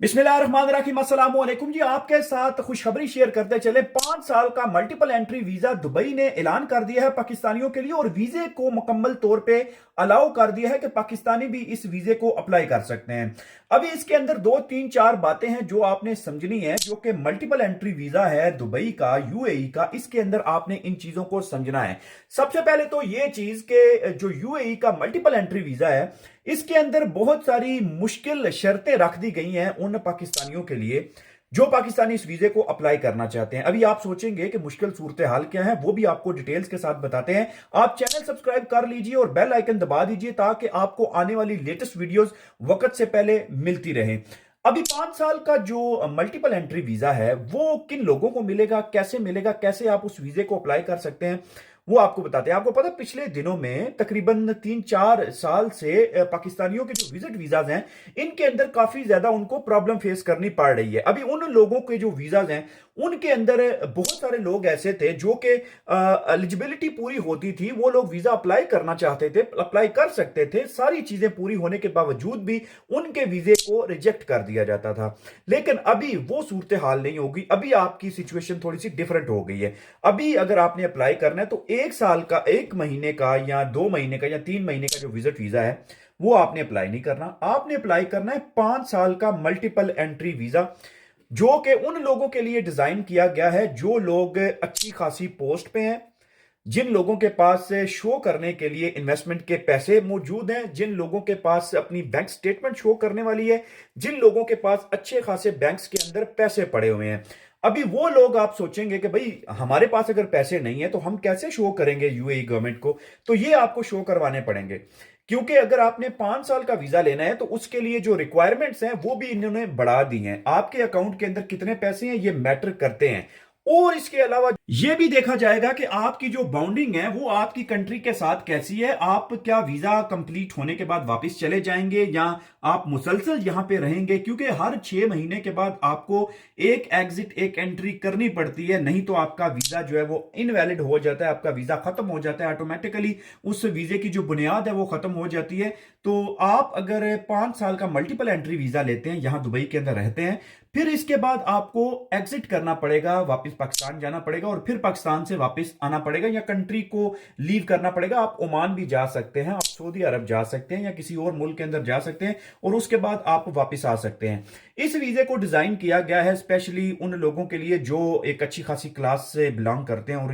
बिस्मिल्लाहिर्रहमानिर्रहीम अस्सलाम वालेकुम जी। आपके साथ खुशखबरी शेयर करते चले। 5 साल का मल्टीपल एंट्री वीजा दुबई ने ऐलान कर दिया है पाकिस्तानियों के लिए, और वीजे को मुकम्मल तौर पे अलाउ कर दिया है कि पाकिस्तानी भी इस वीजे को अप्लाई कर सकते हैं। अभी इसके अंदर 2 3 4 बातें हैं जो आपने समझनी है। जो कि मल्टीपल एंट्री वीजा है दुबई का, यूएई का, इसके अंदर आपने इन चीजों को समझना है। सबसे पहले तो यह चीज के जो यूएई का मल्टीपल एंट्री वीजा है, इसके अंदर बहुत सारी मुश्किल शर्तें रख दी गई हैं उन पाकिस्तानियों के लिए जो पाकिस्तानी इस वीजे को अप्लाई करना चाहते हैं। अभी आप सोचेंगे कि मुश्किल सूरत हाल क्या है, वो भी आपको डिटेल्स के साथ बताते हैं। आप चैनल सब्सक्राइब कर लीजिए और बेल आइकन दबा दीजिए ताकि आपको आने वाली लेटेस्ट वीडियोस वक्त से पहले मिलती रहे। अभी 5 साल का जो मल्टीपल एंट्री वीजा है वो किन लोगों को मिलेगा, कैसे मिलेगा, कैसे आप उस वीजे को अप्लाई कर सकते हैं, वो आपको बताते हैं। आपको पता है पिछले दिनों में तकरीबन 3 4 साल से पाकिस्तानियों के जो विजिट वीजाज हैं इनके अंदर काफी ज्यादा उनको प्रॉब्लम फेस करनी पड़ रही है। अभी उन लोगों के जो वीजाज हैं उनके अंदर बहुत सारे लोग ऐसे थे जो कि एलिजिबिलिटी पूरी होती थी, वो लोग वीजा अप्लाई करना चाहते थे, अप्लाई कर सकते थे, सारी चीजें पूरी होने के बावजूद भी उनके वीजे को रिजेक्ट कर दिया जाता था। लेकिन अभी वो सूरत हाल नहीं होगी। अभी आपकी सिचुएशन थोड़ी सी डिफरेंट हो गई है। अभी अगर आपने अप्लाई करना है तो 1 साल का, 1 महीने का या 2 महीने का या 3 महीने का जो विजिट वीजा है वो आपने अप्लाई नहीं करना। आपने अप्लाई करना है 5 साल का मल्टीपल एंट्री वीजा, जो कि उन लोगों के लिए डिजाइन किया गया है जो लोग अच्छी खासी पोस्ट पे हैं, जिन लोगों के पास शो करने के लिए इन्वेस्टमेंट के पैसे मौजूद हैं, जिन लोगों के पास अपनी बैंक स्टेटमेंट शो करने वाली है, जिन लोगों के पास अच्छे खासे बैंक्स के अंदर पैसे पड़े हुए हैं। अभी वो लोग आप सोचेंगे कि भाई हमारे पास अगर पैसे नहीं है तो हम कैसे शो करेंगे यूएई गवर्नमेंट को, तो ये आपको शो करवाने पड़ेंगे। क्योंकि अगर आपने 5 साल का वीजा लेना है तो उसके लिए जो रिक्वायरमेंट्स हैं वो भी इन्होंने बढ़ा दी हैं। आपके अकाउंट के अंदर कितने पैसे हैं ये मैटर करते हैं। और इसके अलावा यह भी देखा जाएगा कि आपकी जो बाउंडिंग है वो आपकी कंट्री के साथ कैसी है। आप क्या वीजा कंप्लीट होने के बाद वापस चले जाएंगे या आप मुसलसल यहां पे रहेंगे, क्योंकि हर 6 महीने के बाद आपको एक एग्जिट एक एंट्री करनी पड़ती है, नहीं तो आपका वीजा जो है वो इनवैलिड हो जाता है, आपका वीजा खत्म हो जाता है ऑटोमेटिकली, उस वीजे की जो बुनियाद है वो खत्म हो जाती है। तो आप अगर 5 साल का मल्टीपल एंट्री वीजा लेते हैं, यहां दुबई के अंदर रहते हैं, फिर इसके बाद आपको एग्जिट करना पड़ेगा, वापस पाकिस्तान जाना पड़ेगा और फिर पाकिस्तान से वापस आना पड़ेगा या कंट्री को लीव करना पड़ेगा। आप ओमान भी जा सकते हैं, आप सऊदी अरब जा सकते हैं या किसी और मुल्क के अंदर जा सकते हैं और उसके बाद आप वापस आ सकते हैं। इस वीजे को डिजाइन किया गया है स्पेशली उन लोगों के लिए जो एक अच्छी खासी क्लास से बिलोंग करते हैं और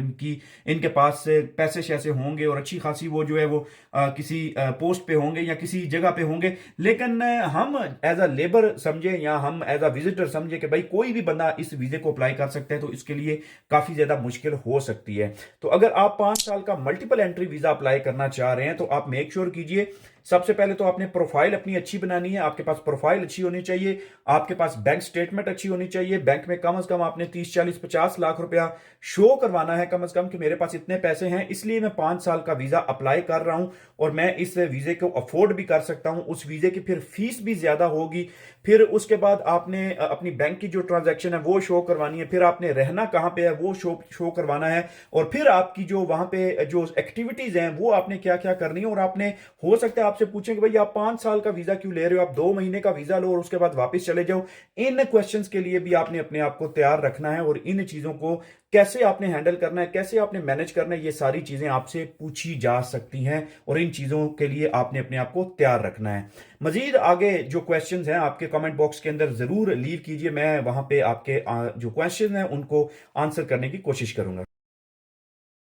इनके पास पैसे शैसे होंगे और अच्छी खासी वो जो है वो किसी पोस्ट पे होंगे या किसी जगह पे होंगे। लेकिन हम एज अ लेबर समझे या हम एज अ विजिटर समझे कि भाई कोई भी बंदा इस वीजे को अप्लाई कर सकता है, तो इसके लिए काफी ज्यादा मुश्किल हो सकती है। तो अगर आप 5 साल का मल्टीपल एंट्री वीजा अप्लाई करना चाह रहे हैं तो आप मेक श्योर कीजिए, सबसे पहले तो आपने प्रोफाइल अपनी अच्छी बनानी है। आपके पास प्रोफाइल अच्छी होनी चाहिए, आपके पास बैंक स्टेटमेंट अच्छी होनी चाहिए, बैंक में कम से कम आपने 30 40 50 लाख रुपया शो करवाना है कम से कम कि मेरे पास इतने पैसे हैं, इसलिए मैं 5 साल का वीजा अप्लाई कर रहा हूं और मैं इस वीजे को अफोर्ड भी कर सकता हूं। उस वीजे की फिर फीस भी ज्यादा होगी। फिर उसके बाद आपने अपनी बैंक की जो ट्रांजैक्शन है वो शो करवानी है, फिर आपने रहना कहां पे है वो शो करवाना है, और फिर आपकी जो वहां पे जो एक्टिविटीज हैं वो आपने क्या क्या करनी है। और आपने, हो सकता है आपसे पूछें कि भाई आप 5 साल का वीजा क्यों ले रहे हो, आप 2 महीने का वीजा लो और उसके बाद वापस चले जाओ। इन क्वेश्चंस के लिए भी आपने अपने आप को तैयार रखना है और इन चीजों को कैसे आपने हैंडल करना है, कैसे आपने मैनेज करना है, ये सारी चीजें आपसे पूछी जा सकती हैं और इन चीजों के लिए आपने अपने आप को तैयार रखना है। मजीद आगे जो क्वेश्चंस हैं आपके कमेंट बॉक्स के अंदर जरूर लीव कीजिए, मैं वहां पे आपके जो क्वेश्चन हैं उनको आंसर करने की कोशिश करूंगा।